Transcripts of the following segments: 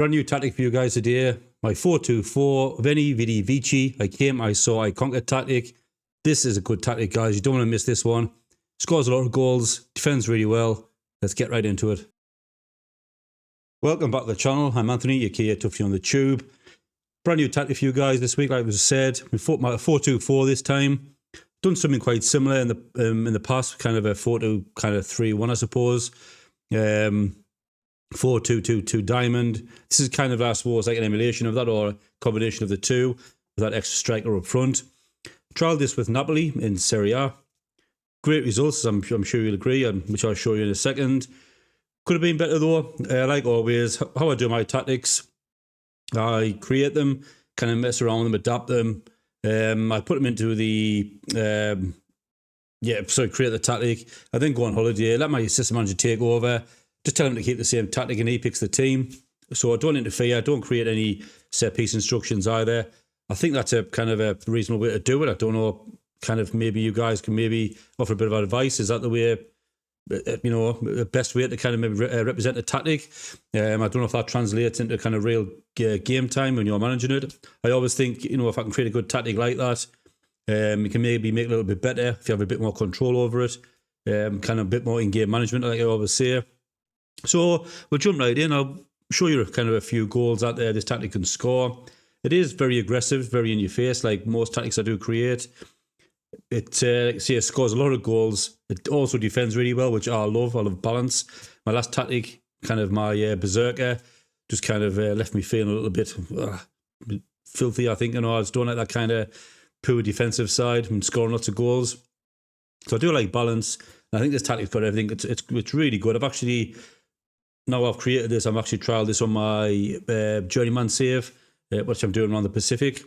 Brand new tactic for you guys today. My 4-2-4, Veni, Vidi, Vici. I came, I saw, I conquered tactic. This is a good tactic, guys. You don't want to miss this one. Scores a lot of goals, defends really well. Let's get right into it. Welcome back to the channel. I'm Anthony, aka Tuffy on the Tube. Brand new tactic for you guys this week, like was said. We fought my 4-2-4 this time. Done something quite similar in the past, kind of a 4-2-3-1, I suppose. 4-2-2-2 diamond. This is kind of, I suppose, like an emulation of that, or a combination of the two, with that extra striker up front. Trialled this with Napoli in Seria A. Great results, I'm sure you'll agree, which I'll show you in a second. Could have been better though. Like always, how I do my tactics, I create them, kind of mess around with them, adapt them. I put them into the create the tactic. I then go on holiday, let my assistant manager take over. Just tell him to keep the same tactic and he picks the team. So I don't interfere, I don't create any set piece instructions either. I think that's a kind of a reasonable way to do it. I don't know, kind of maybe you guys can maybe offer a bit of advice. Is that the way, the best way to kind of maybe represent a tactic? I don't know if that translates into kind of real game time when you're managing it. I always think, if I can create a good tactic like that, you can maybe make it a little bit better if you have a bit more control over it, kind of a bit more in-game management, like I always say. So we'll jump right in. I'll show you kind of a few goals that this tactic can score. It is very aggressive, very in your face, like most tactics I do create. It scores a lot of goals. It also defends really well, which I love. I love balance. My last tactic, kind of my berserker, just kind of left me feeling a little bit filthy, I think. I just don't like that kind of poor defensive side and scoring lots of goals. So I do like balance. And I think this tactic's got everything. It's really good. Now I've created this, I'm actually trialed this on my journeyman save, which I'm doing around the Pacific.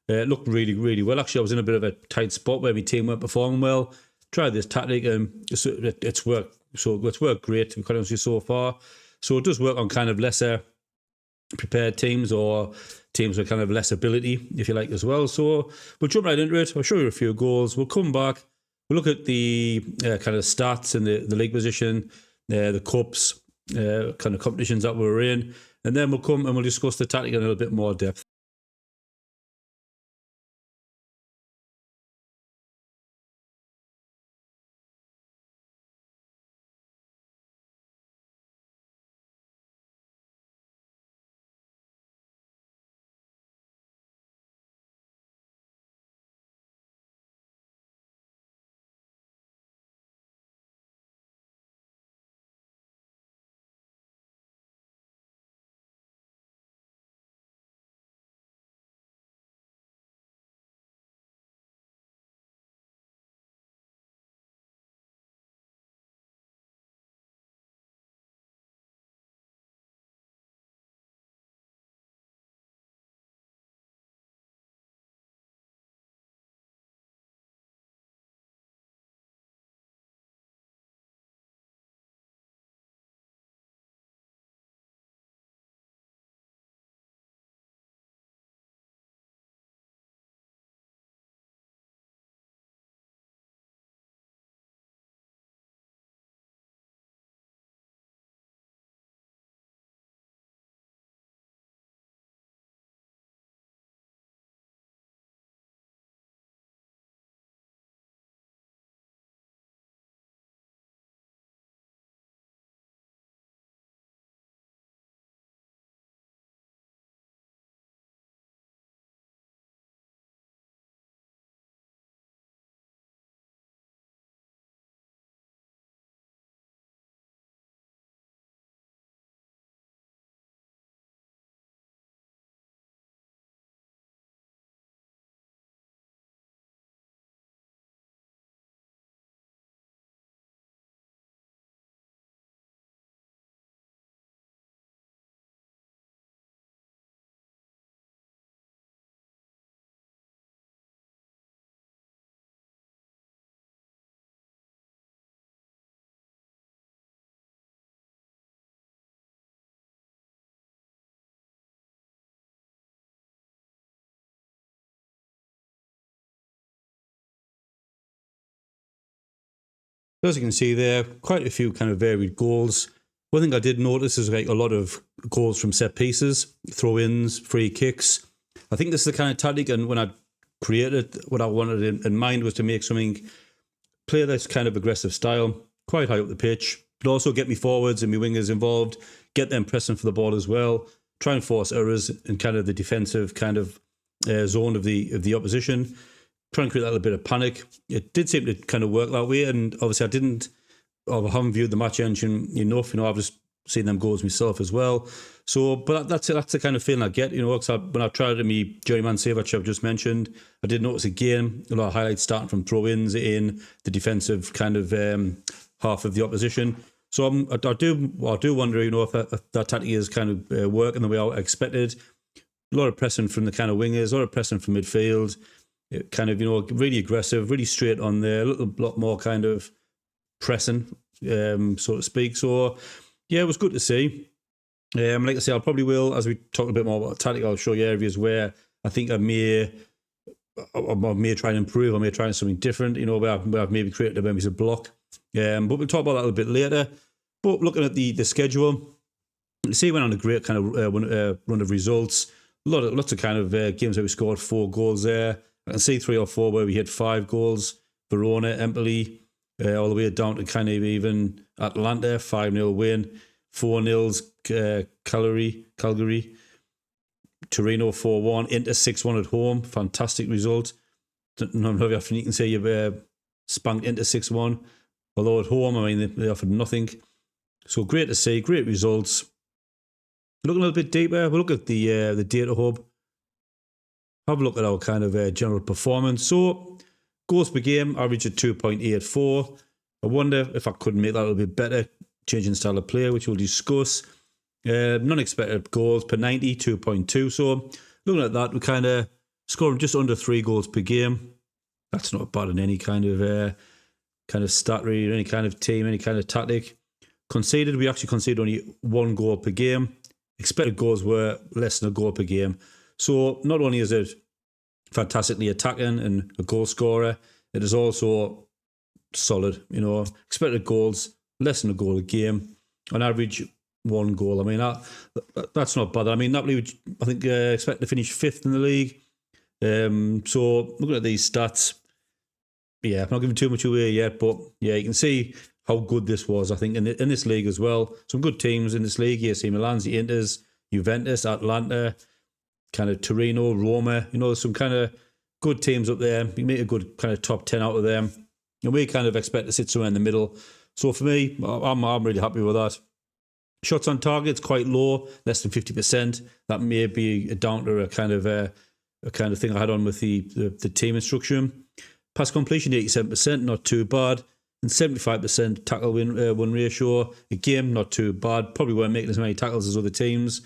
It looked really, really well. Actually, I was in a bit of a tight spot where my team weren't performing well. Tried this tactic and it's worked. So it's worked great, to be quite honest with you, so far. So it does work on kind of lesser prepared teams or teams with kind of less ability, if you like, as well. So we'll jump right into it. I'll show you a few goals. We'll come back. We'll look at the kind of stats and the league position, the cups, kind of competitions that we're in, and then we'll come and we'll discuss the tactic in a little bit more depth. As you can see there, quite a few kind of varied goals. One thing I did notice is like a lot of goals from set pieces, throw-ins, free kicks. I think this is the kind of tactic, and when I created what I wanted in mind was to make something, play this kind of aggressive style, quite high up the pitch, but also get me forwards and my wingers involved, get them pressing for the ball as well, try and force errors in kind of the defensive kind of zone of the opposition, try and create a little bit of panic. It did seem to kind of work that way, and obviously I haven't viewed the match engine enough. I've just seen them goals myself as well. So, but that's the kind of feeling I get. Because when I tried it in my journeyman save, which I've just mentioned, I did notice again a lot of highlights starting from throw-ins in the defensive kind of half of the opposition. So I do wonder, if that tactic is kind of working the way I expected. A lot of pressing from the kind of wingers, a lot of pressing from midfield. It kind of really aggressive, really straight on there. A lot more kind of pressing, so to speak. So, yeah, it was good to see. Like I say, I probably will, as we talk a bit more about tactic, I'll show you areas where I think I may try and improve, I may try something different, where I've maybe created maybe a block. But we'll talk about that a little bit later. But looking at the schedule, you see, went on a great kind of run of results. Lots of kind of games where we scored 4 goals there. I can see 3 or 4 where we hit 5 goals. Verona, Empoli, all the way down to kind of even Atlanta, 5-0 win, 4-0 Calgary, Torino 4-1, Inter 6-1 at home, fantastic result. Not very often you can say you've spanked Inter 6-1, although at home, they offered nothing. So great to see, great results. Looking a little bit deeper, we'll look at the data hub. Have a look at our kind of general performance. So goals per game, average at 2.84. I wonder if I could make that a little bit better, changing style of play, which we'll discuss. Non-expected goals per 90, 2.2. So looking at that, we kind of scoring just under 3 goals per game. That's not bad in any kind of stat read, any kind of team, any kind of tactic. Conceded, we actually conceded only 1 goal per game. Expected goals were less than a goal per game. So not only is it fantastically attacking and a goal scorer, it is also solid. Expected goals less than a goal a game, on average 1 goal. That's not bad. Napoli, I think, expect to finish 5th in the league. So looking at these stats, yeah, I'm not giving too much away yet, but yeah, you can see how good this was. I think in this league as well, some good teams in this league. AC Milan's, the Inters, Juventus, Atlanta, kind of Torino, Roma. There's some kind of good teams up there. You make a good kind of top 10 out of them, and we kind of expect to sit somewhere in the middle. So for me, I'm really happy with that. Shots on target's quite low, less than 50%. That may be down to a kind of thing I had on with the team instruction. Pass completion 87%, not too bad, and 75% tackle win ratio. Again, not too bad. Probably weren't making as many tackles as other teams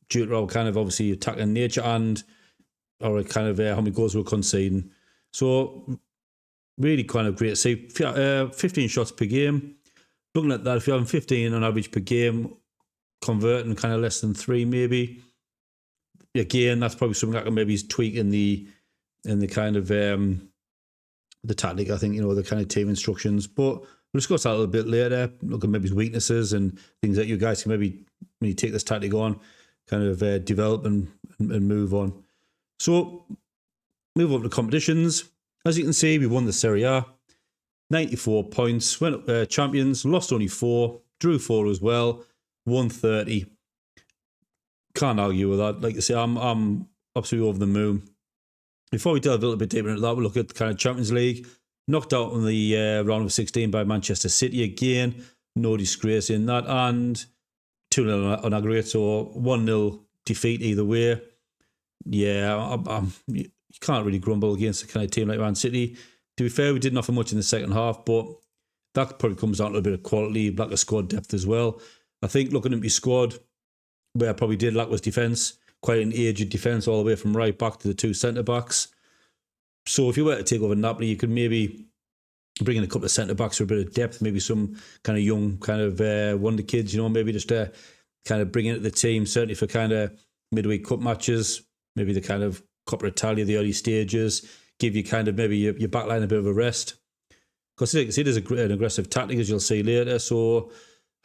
due to our kind of obviously attacking nature and our kind of how many goals we're conceding. So really kind of great to see. 15 shots per game. Looking at that, if you're having 15 on average per game, converting kind of less than 3 maybe. Again, that's probably something I can maybe tweak in the kind of the tactic, I think, the kind of team instructions. But we'll discuss that a little bit later. Look at maybe weaknesses and things that you guys can maybe, when you take this tactic on, kind of develop and move on. So move on to competitions. As you can see, we won the Serie A. 94 points, went up champions, lost only 4, drew 4 as well, won 30. Can't argue with that. Like I say, I'm absolutely over the moon. Before we delve a little bit deeper into that, we'll look at the kind of Champions League. Knocked out in the round of 16 by Manchester City again. No disgrace in that. And 2-0 on aggregate, so 1-0 defeat either way. Yeah, you can't really grumble against a kind of team like Man City. To be fair, we didn't offer much in the second half, but that probably comes down to a bit of quality, lack of squad depth as well. I think looking at my squad, where I probably did lack was defence. Quite an aged defence all the way from right back to the 2 centre-backs. So if you were to take over Napoli, you could maybe bring in a couple of centre-backs for a bit of depth, maybe some kind of young kind of wonder kids, maybe just to kind of bring into the team, certainly for kind of midweek cup matches, maybe the kind of Coppa Italia, the early stages, give you kind of maybe your backline a bit of a rest. Because it is an aggressive tactic, as you'll see later. So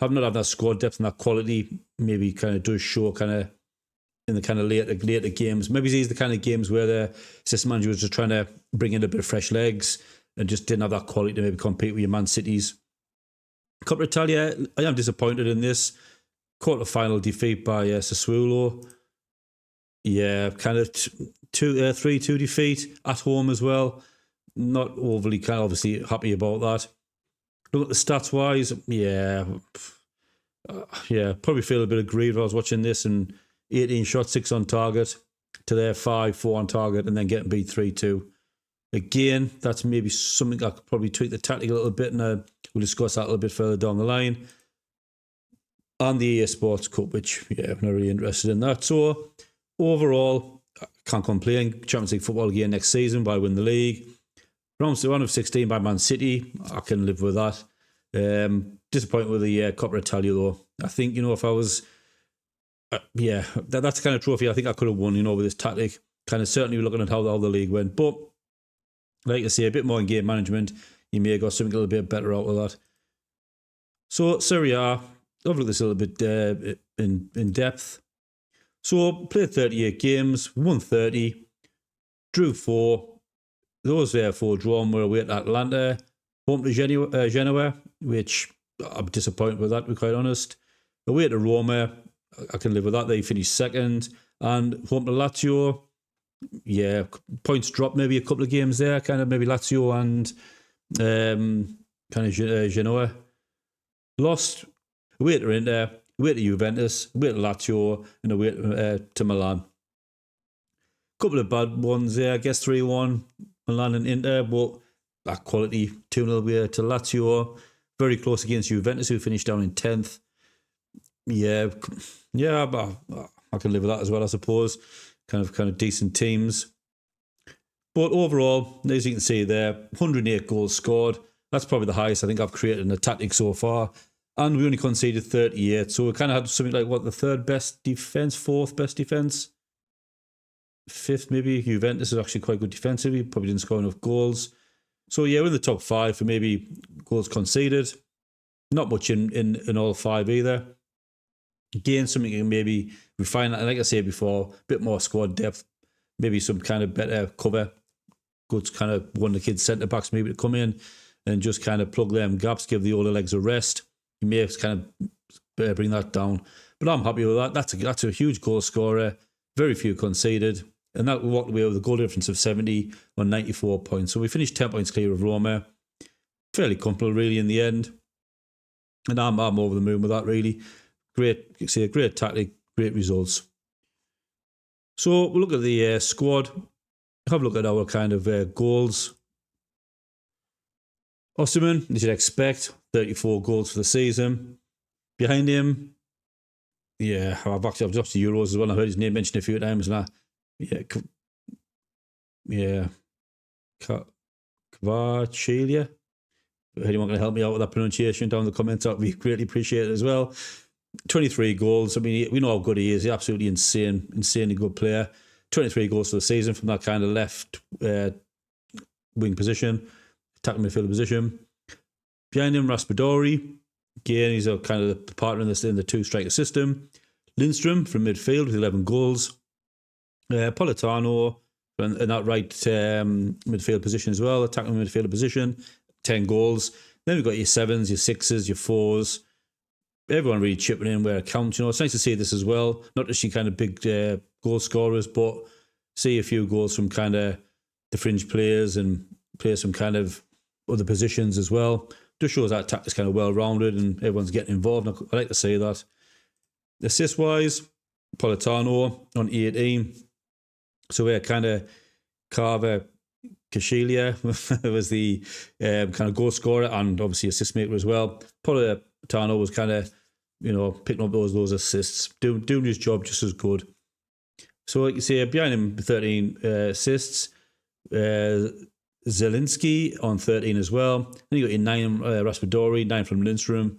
have not had that squad depth and that quality. Maybe kind of does show kind of in the kind of later games. Maybe these are the kind of games where the system manager was just trying to bring in a bit of fresh legs and just didn't have that quality to maybe compete with your Man Cities. Coppa Italia, I am disappointed in this quarter-final defeat by Sassuolo. Yeah, kind of 3-2 defeat at home as well. Not overly kind of obviously happy about that. Look at the stats wise, probably feel a bit aggrieved. I was watching this and 18 shots, 6 on target to their 5, 4 on target, and then getting beat 3-2. Again, that's maybe something I could probably tweak the tactic a little bit, and we'll discuss that a little bit further down the line. And the EA Sports Cup, which, I'm not really interested in that. So, overall, I can't complain. Champions League football again next season by win the league. Round of 16 by Man City. I can live with that. Disappointed with the Coppa Italia, though. I think, if I was... that's the kind of trophy I think I could have won, with this tactic. Kind of certainly looking at how the league went. But, like I say, a bit more in game management. You may have got something a little bit better out of that. So, Serie A. I've looked at this a little bit in depth. So, played 38 games, won 30, drew 4. Those 4 drawn were away at Atlanta, home to Genoa, which I'm disappointed with that, to be quite honest. Away to Roma, I can live with that. They finished second. And home to Lazio, points dropped maybe a couple of games there, kind of maybe Lazio and kind of Genoa. Lost away to Inter, away to Juventus, away to Lazio, and away to Milan. Couple of bad ones there, I guess 3-1 Milan and Inter, but that quality 2-0 away to Lazio. Very close against Juventus, who finished down in 10th. But I can live with that as well, I suppose. Kind of decent teams. But overall, as you can see there, 108 goals scored. That's probably the highest I think I've created in a tactic so far. And we only conceded 38. So we kind of had something like, the third best defence, fourth best defence? Fifth maybe. Juventus is actually quite good defensively. Probably didn't score enough goals. So we're in the top 5 for maybe goals conceded. Not much in all 5 either. Again, something you can maybe refine. And like I said before, a bit more squad depth. Maybe some kind of better cover. Good kind of one of the kids' centre-backs maybe to come in and just kind of plug them gaps, give the older legs a rest. You may have to kind of bring that down. But I'm happy with that. That's a huge goal scorer. Very few conceded. And that walked away with a goal difference of 70 on 94 points. So we finished 10 points clear of Roma. Fairly comfortable, really, in the end. And I'm over the moon with that, really. Great tactic, great results. So we'll look at the squad. Have a look at our kind of goals. Osimhen, you should expect 34 goals for the season. Behind him, I've watched the Euros as well. I heard his name mentioned a few times, and Kvaratskhelia. If anyone can help me out with that pronunciation down in the comments, that would be greatly appreciated as well. 23 goals. I mean, we know how good he is. He's absolutely insanely good player. 23 goals for the season from that kind of left wing position, attacking midfield position. Behind him, Raspadori. Again, he's a kind of the partner in the two-striker system. Lindstrom from midfield with 11 goals. Politano in that right midfield position as well, attacking midfield position, 10 goals. Then we've got your 7s, your 6s, your 4s. Everyone really chipping in where it counts. It's nice to see this as well. Not just your kind of big goal scorers, but see a few goals from kind of the fringe players and players from kind of other positions as well. Just shows that attack is kind of well-rounded and everyone's getting involved. I like to say that. Assist-wise, Politano on 18. So we're kind of Carver Kashilia was the kind of goal scorer and obviously assist maker as well. Politano was kind of, picking up those assists, doing his job just as good. So like you see, behind him, 13 assists. Zelinski on 13 as well. Then you got your 9 Raspadori, 9 from Lindstrom,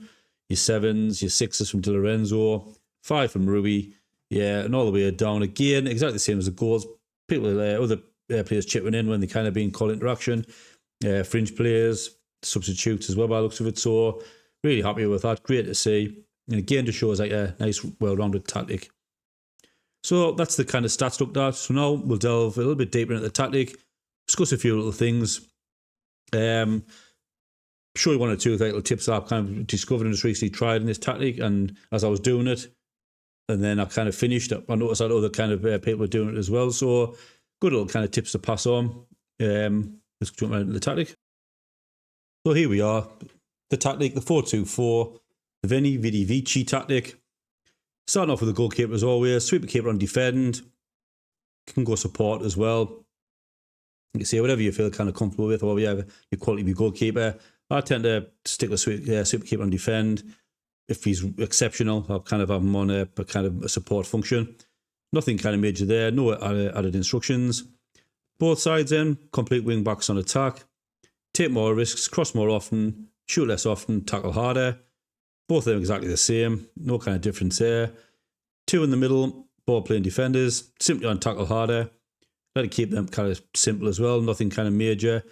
your 7s, your 6s from Di Lorenzo, 5 from Rui, and all the way down again, exactly the same as the goals. People, other players chipping in when they kind of been called interaction, fringe players, substitutes as well by the looks of it. So really happy with that. Great to see. And again, just shows like a nice, well-rounded tactic. So that's the kind of stats looked at. So now we'll delve a little bit deeper into the tactic, discuss a few little things. Show you one or two little tips that I've kind of discovered and just recently tried in this tactic. And as I was doing it, and then I kind of finished up, I noticed that other kind of people were doing it as well. So good little kind of tips to pass on. Let's jump right into the tactic. So here we are. The tactic, the 4-2-4, the Veni, Vidi, Vici tactic. Starting off with the goalkeeper as always. Sweep the keeper on defend. You can go support as well. You can say whatever you feel kind of comfortable with, or whatever your quality of your goalkeeper. I tend to stick with sweep the keeper on defend. If he's exceptional, I'll kind of have him on a kind of a support function. Nothing kind of major there. No added instructions. Both sides then, complete wing backs on attack. Take more risks, cross more often, shoot less often, tackle harder. Both of them exactly the same. No kind of difference there. Two in the middle, ball playing defenders. Simply on tackle harder. Let it keep them kind of simple as well. Nothing kind of major.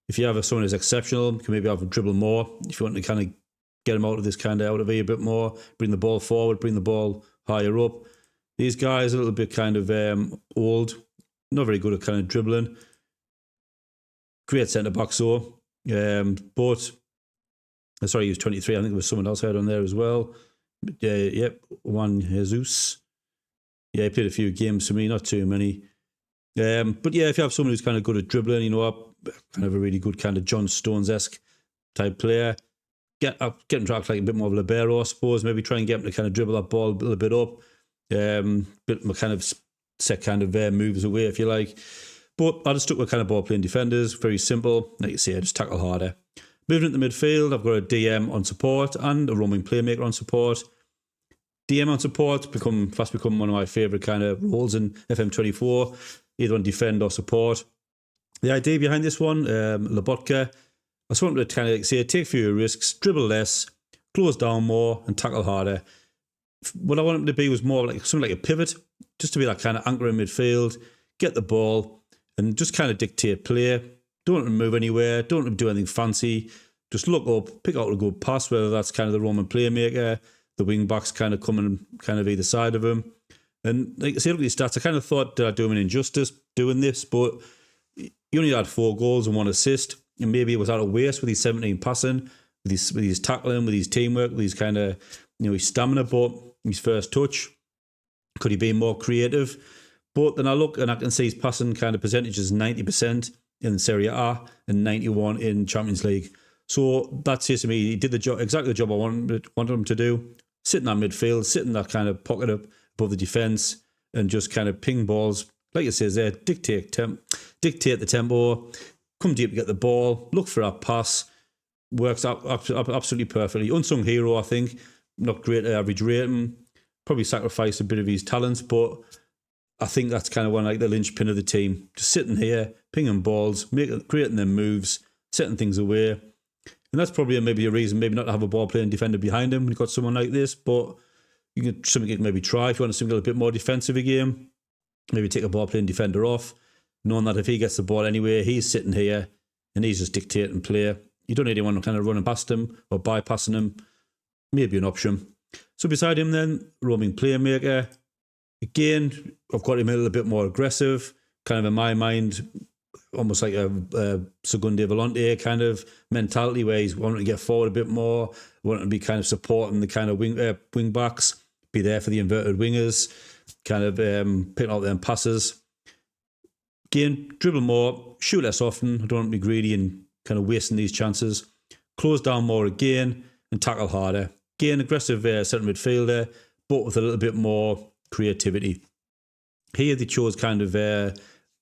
If you have someone who's exceptional, you can maybe have a dribble more. If you want to kind of get them out of this kind of out of here a bit more, bring the ball forward, bring the ball higher up. These guys are a little bit kind of old. Not very good at kind of dribbling. Great centre back, so. But, sorry, he was 23. I think there was someone else out on there as well. Yep, Juan Jesus. Yeah, he played a few games for me, not too many. But yeah, if you have someone who's kind of good at dribbling, you know, kind of a really good kind of John Stones-esque type player, get him to act like a bit more of a libero, I suppose. Maybe try and get him to kind of dribble that ball a little bit up. Bit more kind of set kind of moves away, if you like. But I just stuck with kind of ball playing defenders. Very simple. Like you say, just tackle harder. Moving into midfield, I've got a DM on support and a roaming playmaker on support. DM on support fast become one of my favourite kind of roles in FM24, either on defend or support. The idea behind this one, Lobotka, I just wanted to kind of say, take fewer risks, dribble less, close down more, and tackle harder. What I wanted him to be was more like something like a pivot, just to be that kind of anchor in midfield, get the ball, and just kind of dictate play. Don't want to move anywhere, don't want to do anything fancy. Just look up, pick out a good pass, whether that's kind of the Roman playmaker, the wing backs kind of coming kind of either side of him. And like I say, look at these stats. I kind of thought, did I do him an injustice doing this? But he only had 4 goals and 1 assist. And maybe it was out of waste with his 17 passing, with his tackling, with his teamwork, with his kind of, you know, his stamina, but his first touch. Could he be more creative? But then I look and I can see his passing kind of percentages 90% in Seria A and 91 in Champions League. So that says to me, he did the job, exactly the job I wanted him to do. Sit in that midfield, sit in that kind of pocket up above the defence and just kind of ping balls. Like it says there, dictate the tempo, come deep to get the ball, look for a pass. Works out absolutely perfectly. Unsung hero, I think. Not great at average rating. Probably sacrificed a bit of his talents, but I think that's kind of one like the linchpin of the team. Just sitting here, pinging balls, creating them moves, setting things away. And that's probably maybe a reason maybe not to have a ball playing defender behind him when you've got someone like this, but something you can maybe try if you want to a little bit more defensive a game. Maybe take a ball playing defender off, knowing that if he gets the ball anyway, he's sitting here and he's just dictating play. You don't need anyone kind of running past him or bypassing him. Maybe an option. So beside him then, roaming playmaker. Again, I've got him a little bit more aggressive, kind of in my mind, almost like a Segunde Volante kind of mentality where he's wanting to get forward a bit more, wanting to be kind of supporting the kind of wing backs, be there for the inverted wingers, kind of picking out them passes. Again, dribble more, shoot less often. I don't want to be greedy and kind of wasting these chances. Close down more again and tackle harder. Again, aggressive centre midfielder, but with a little bit more creativity. Here they chose kind of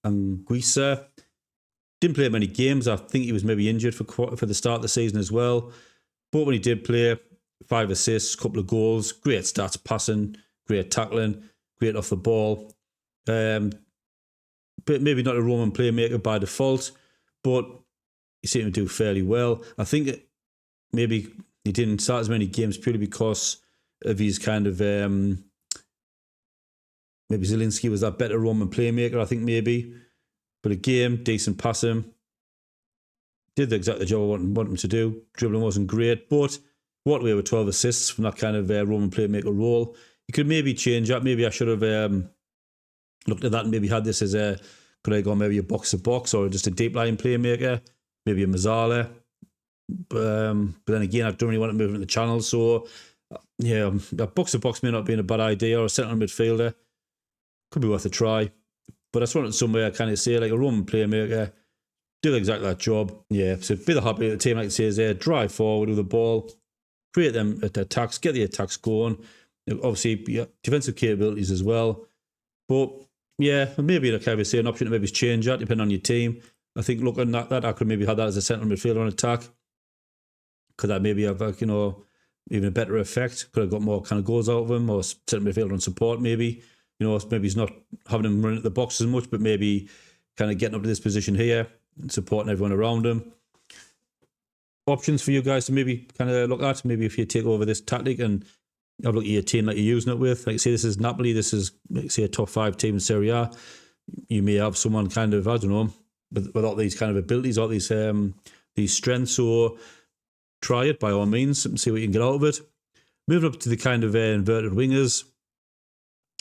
Anguissa. Didn't play many games. I think he was maybe injured for the start of the season as well. But when he did play, 5 assists, couple of goals, great stats, passing, great tackling, great off the ball. But maybe not a Roman playmaker by default, but he seemed to do fairly well. I think maybe he didn't start as many games purely because of his kind of maybe Zielinski was that better Roman playmaker, I think maybe. But again, decent passing. Did exactly the job I wanted him to do. Dribbling wasn't great, but walked away with 12 assists from that kind of Roman playmaker role. You could maybe change that. Maybe I should have looked at that and maybe had this as could I go maybe a box-to-box or just a deep line playmaker, maybe a Mazzala. But then again, I don't really want to move into the channel. So, yeah, a box-to-box may not be a bad idea, or a central midfielder. Could be worth a try. But I just wanted somewhere kind of say like a Roman playmaker, do exactly that job. Yeah, so be the happy the team, like it says there, drive forward with the ball, create them attacks, get the attacks going. Obviously, yeah, defensive capabilities as well. But yeah, maybe like I was saying, an option to maybe change that depending on your team. I think looking at that, I could maybe have that as a central midfielder on attack. Could that maybe have even a better effect? Could have got more kind of goals out of him, or central midfielder on support maybe. Maybe he's not having him run at the box as much, but maybe kind of getting up to this position here and supporting everyone around him. Options for you guys to maybe kind of look at. Maybe if you take over this tactic and have a look at your team that you're using it with. Like say this is Napoli, this is like say a top 5 team in Serie A. You may have someone kind of, I don't know, with all these kind of abilities, all these strengths. So try it by all means and see what you can get out of it. Moving up to the kind of inverted wingers.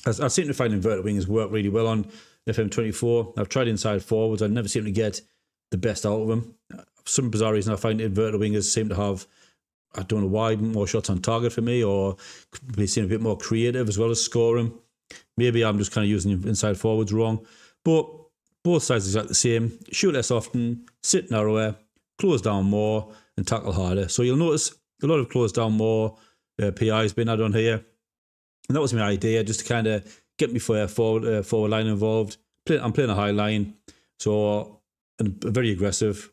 I seem to find inverted wingers work really well on FM24. I've tried inside forwards. I never seem to get the best out of them. For some bizarre reason, I find inverted wingers seem to have, I don't know why, more shots on target for me, or they seem a bit more creative as well as scoring. Maybe I'm just kind of using inside forwards wrong. But both sides are exactly the same. Shoot less often, sit narrower, close down more, and tackle harder. So you'll notice a lot of close down more PIs being added on here. And that was my idea, just to kind of get me forward line involved. I'm playing a high line, so and very aggressive.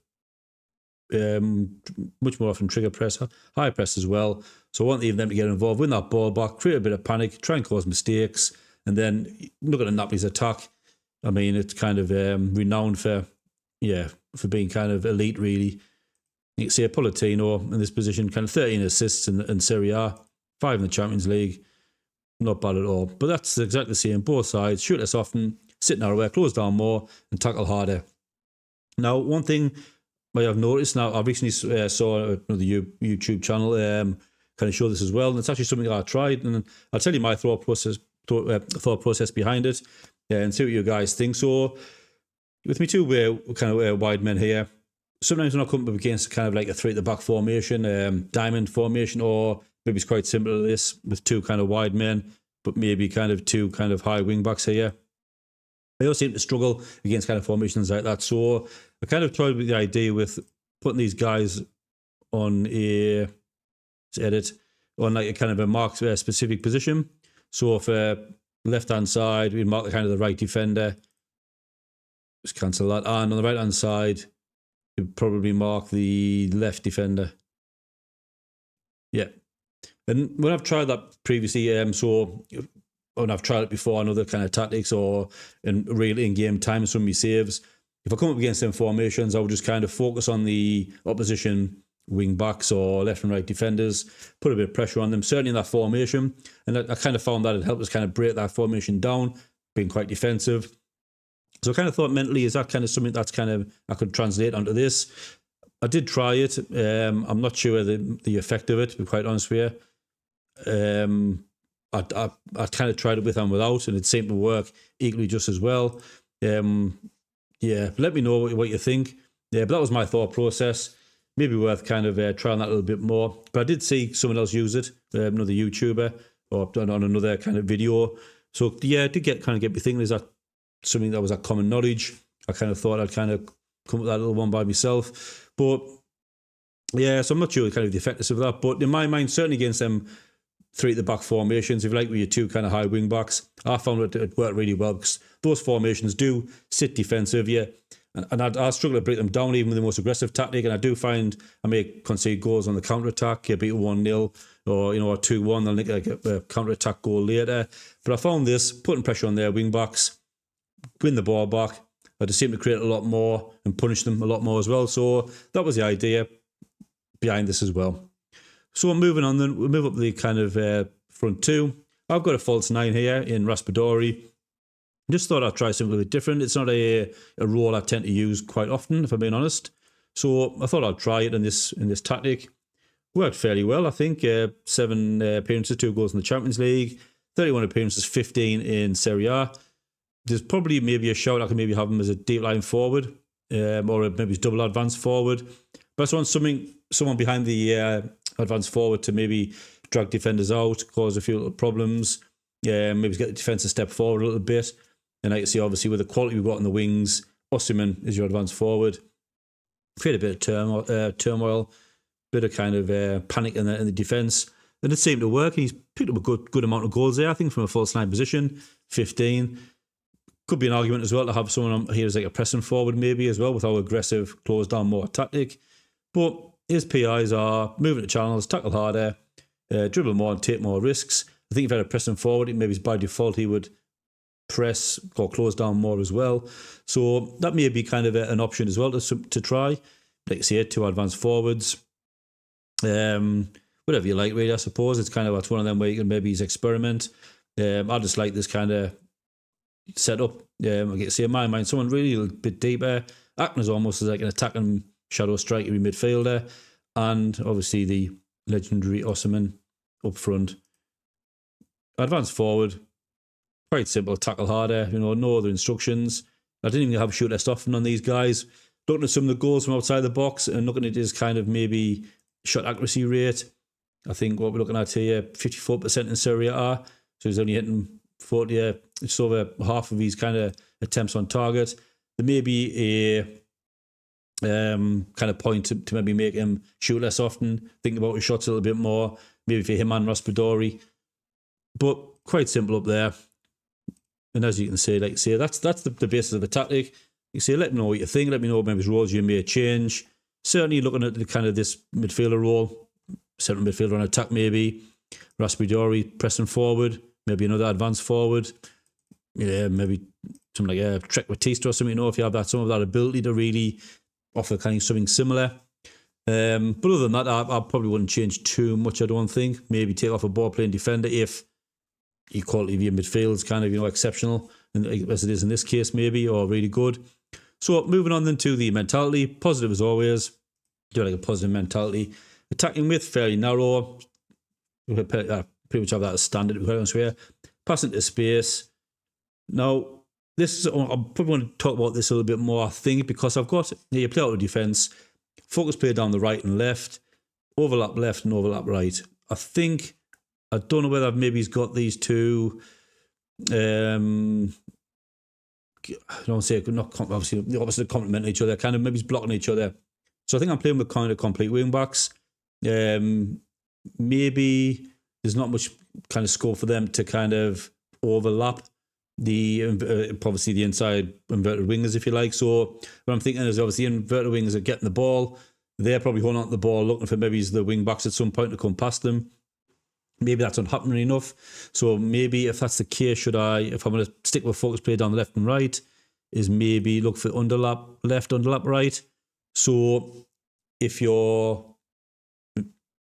Much more often trigger press, high press as well. So I want even them to get involved, win that ball back, create a bit of panic, try and cause mistakes, and then look at Napoli's attack. I mean, it's kind of renowned for being kind of elite, really. You can see Pochettino in this position, kind of 13 assists in Serie A, 5 in the Champions League. Not bad at all. But that's exactly the same. Both sides, shoot less often, sit narrower, close down more, and tackle harder. Now, one thing I've noticed now, I recently saw another YouTube channel kind of show this as well, and it's actually something that I tried, and I'll tell you my thought process behind it, and see what you guys think. So, with me two kind of wide men here, sometimes when I come up against kind of like a 3 at the back formation, diamond formation, or maybe it's quite simple to this with 2 kind of wide men, but maybe kind of 2 kind of high wing backs here. I also seem to struggle against kind of formations like that. So I kind of toyed with the idea with putting these guys on a like a kind of a marked specific position. So for left hand side, we mark the kind of the right defender. Just cancel that. And on the right hand side, we'd probably mark the left defender. Yeah. And when I've tried that previously, when I've tried it before on other kind of tactics or in real in-game time, some of my saves, if I come up against them formations, I would just kind of focus on the opposition wing backs or left and right defenders, put a bit of pressure on them, certainly in that formation. And I kind of found that it helped us kind of break that formation down, being quite defensive. So I kind of thought mentally, is that kind of something that's kind of, I could translate onto this? I did try it. I'm not sure the effect of it, to be quite honest with you. I kind of tried it with and without, and it seemed to work equally just as well. Let me know what you think. Yeah, but that was my thought process. Maybe worth kind of trying that a little bit more. But I did see someone else use it, another YouTuber, or on another kind of video. So yeah, it did get me thinking, is that something that was a common knowledge? I kind of thought I'd kind of come up with that little one by myself. But yeah, so I'm not sure kind of the effectiveness of that. But in my mind, certainly against them 3 at the back formations, if you like, with your 2 kind of high wing backs, I found it worked really well, because those formations do sit defensive, yeah. And I struggle to break them down even with the most aggressive tactic. And I do find I may concede goals on the counter-attack, beat 1-0 or 2-1, they'll make like a counter-attack goal later. But I found this, putting pressure on their wing backs, win the ball back, I just seem to create a lot more and punish them a lot more as well. So that was the idea behind this as well. So moving on then, we'll move up the kind of front 2. I've got a false 9 here in Raspadori. Just thought I'd try something a little bit different. It's not a role I tend to use quite often, if I'm being honest. So I thought I'd try it in this tactic. worked fairly well, I think. 7 appearances, 2 goals in the Champions League, 31 appearances, 15 in Serie A. There's probably maybe a shout I can maybe have him as a deep line forward, or maybe he's double advanced forward. But I just want someone behind the advanced forward to maybe drag defenders out, cause a few little problems, maybe get the defence a step forward a little bit. And I can see, obviously, with the quality we've got in the wings, Osimhen is your advanced forward. Create a bit of turmoil, bit of kind of panic in the defence. And it seemed to work. He's picked up a good amount of goals there, I think, from a false line position, 15. Could be an argument as well to have someone here as like a pressing forward maybe as well, with our aggressive, close down more tactic. But his PIs are moving to channels, tackle harder, dribble more and take more risks. I think if he had a pressing forward, maybe by default he would press or close down more as well. So that may be kind of an option as well to try. Like I say, 2 advanced forwards. Whatever you like, really, I suppose. It's kind of it's one of them where you can maybe experiment. I just like this kind of setup. I get to see in my mind someone really a bit deeper, acting as almost as like an attacking shadow striker midfielder, and obviously the legendary Osimhen up front. Advanced forward, quite simple, tackle harder, no other instructions. I didn't even have shoot less often on these guys. Looking at some of the goals from outside the box and looking at his kind of maybe shot accuracy rate, I think what we're looking at here, 54% in Seria A. So he's only hitting 40, just over half of his kind of attempts on target. There may be a kind of point to maybe make him shoot less often, think about his shots a little bit more, maybe for him and Raspadori. But quite simple up there. And as you can see, that's the basis of the tactic. You say, let me know what you think. Let me know maybe his roles you may change. Certainly looking at the kind of this midfielder role, central midfielder on attack maybe, Raspadori pressing forward, maybe another advanced forward. Yeah, maybe something like a Trek Batista or something, if you have some of that ability to really offer kind of something similar. But other than that, I probably wouldn't change too much, I don't think. Maybe take off a ball-playing defender if your quality of your midfield is kind of, exceptional, as it is in this case maybe, or really good. So moving on then to the mentality. Positive as always. Do like a positive mentality. Attacking width, fairly narrow. We pretty much have that as standard, to be honest with you. Passing to space. Now, I probably want to talk about this a little bit more, I think, because I've got you play out of defence, focus play down the right and left, overlap left and overlap right. I don't know whether maybe he's got these two. I don't say not obviously the opposite complement each other. Kind of maybe he's blocking each other. So I think I'm playing with kind of complete wing backs. Maybe there's not much kind of scope for them to kind of overlap obviously the inside inverted wingers, if you like. So what I'm thinking is obviously inverted wingers are getting the ball. They're probably holding on to the ball, looking for maybe the wing backs at some point to come past them. Maybe that's not happening enough. So maybe if that's the case, if I'm going to stick with focus play down the left and right, is maybe look for underlap left, underlap right. So if you're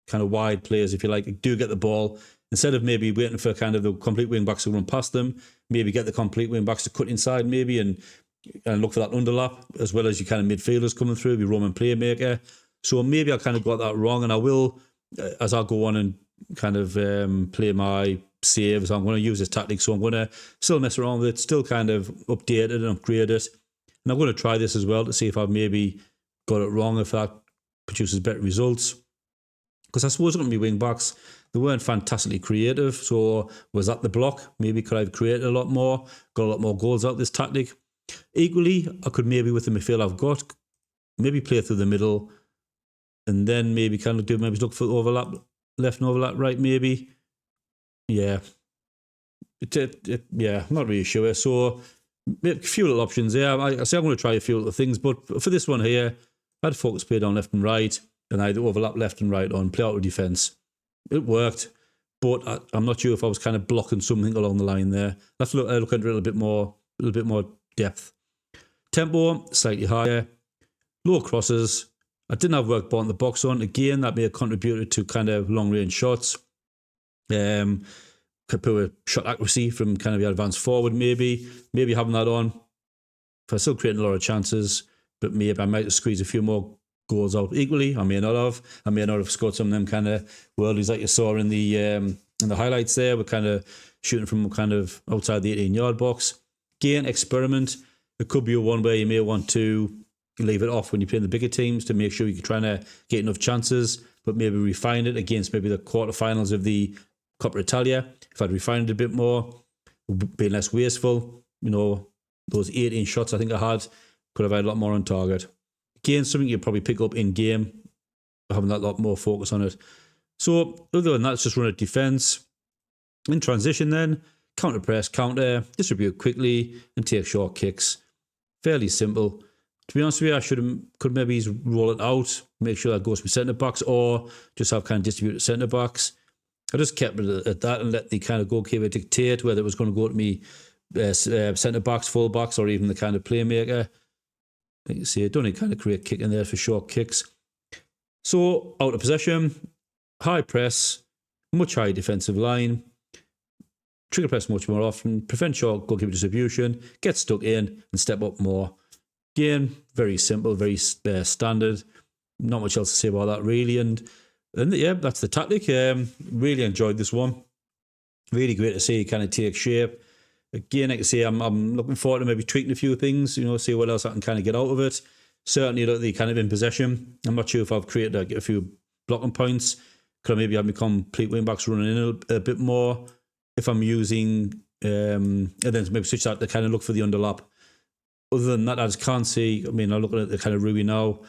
kind of wide players, if you like, do get the ball, instead of maybe waiting for kind of the complete wing backs to run past them, maybe get the complete wing backs to cut inside maybe and look for that underlap, as well as your kind of midfielders coming through, your Roman playmaker. So maybe I kind of got that wrong, and I will, as I go on and kind of play my saves, I'm going to use this tactic. So I'm going to still mess around with it, still kind of update it and upgrade it. And I'm going to try this as well to see if I've maybe got it wrong, if that produces better results. Because I suppose it's going to be wing backs. They weren't fantastically creative. So was that the block? Maybe could I have created a lot more, got a lot more goals out this tactic? Equally, I could maybe with the midfield I've got, maybe play through the middle and then maybe kind of look for overlap left and overlap right maybe. Yeah. I'm not really sure. So a few little options there. I say I'm going to try a few little things, but for this one here, I had focus play down left and right, and I had overlap left and right on play out of defence. It worked, but I'm not sure if I was kind of blocking something along the line there. Let's look into it a little bit more depth. Tempo, slightly higher. Low crosses. I didn't have work ball in the box on. Again, that may have contributed to kind of long range shots. Could put a shot accuracy from kind of your advanced forward maybe having that on. If I'm still creating a lot of chances, but maybe I might squeeze a few more goals out equally. I may not have scored some of them kind of worldies like you saw in the highlights there. We're kind of shooting from kind of outside the 18-yard box. Again, experiment. It could be a one where you may want to leave it off when you're playing the bigger teams to make sure you're trying to get enough chances, but maybe refine it against maybe the quarterfinals of the Coppa Italia. If I'd refined it a bit more, be less wasteful, those 18 shots I think I had, could have had a lot more on target. Again, something you'd probably pick up in game, having that lot more focus on it. So other than that, it's just run a defence. In transition then, counter press, counter, distribute quickly and take short kicks. Fairly simple. To be honest with you, could maybe roll it out, make sure that goes to centre backs, or just have kind of distributed centre backs. I just kept it at that and let the kind of goalkeeper dictate whether it was going to go to me centre backs, full backs, or even the kind of playmaker. Like you see, I don't need kind of create kick in there for short kicks. So out of possession, high press, much higher defensive line, trigger press much more often, prevent short goalkeeper distribution, get stuck in and step up more. Again, very simple, very standard. Not much else to say about that really. And yeah, that's the tactic. Really enjoyed this one. Really great to see it kind of take shape. Again, like I say, I'm looking forward to maybe tweaking a few things, see what else I can kind of get out of it. Certainly the kind of in possession. I'm not sure if I've created a few blocking points. Could I maybe have my complete wing backs running in a bit more if I'm using, and then maybe switch that to kind of look for the underlap. Other than that, I just can't see. I'm looking at the kind of Rui now.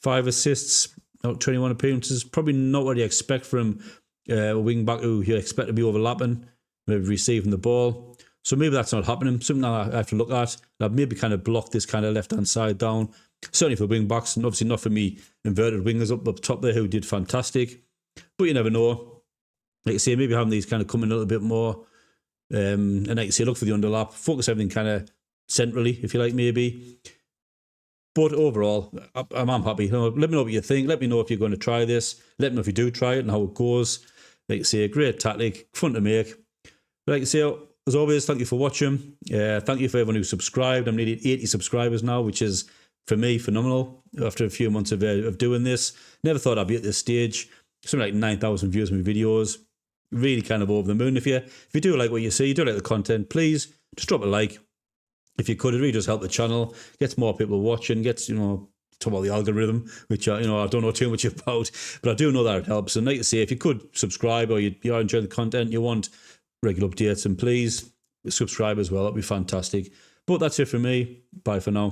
5 assists, out 21 appearances. Probably not what you expect from a wing back who you expect to be overlapping, maybe receiving the ball. So maybe that's not happening. Something that I have to look at. I've maybe kind of blocked this kind of left-hand side down. Certainly for wing backs, and obviously not for me inverted wingers up top there who did fantastic. But you never know. Like I say, maybe having these kind of come in a little bit more. And like I say, look for the underlap. Focus everything kind of centrally, if you like, maybe. But overall, I'm happy. Let me know what you think. Let me know if you're going to try this. Let me know if you do try it and how it goes. Like I say, a great tactic, fun to make. Like I say, as always, thank you for watching. Thank you for everyone who subscribed. I'm nearly 80 subscribers now, which is, for me, phenomenal. After a few months of doing this, never thought I'd be at this stage. Something like 9,000 views on my videos. Really kind of over the moon. If you do like what you see, you do like the content, please just drop a like. If you could, it really does help the channel. Gets more people watching. Gets, talk about the algorithm, which I don't know too much about, but I do know that it helps. And like I say, if you could subscribe or you are enjoying the content, you want regular updates, and please subscribe as well. That'd be fantastic. But that's it for me. Bye for now.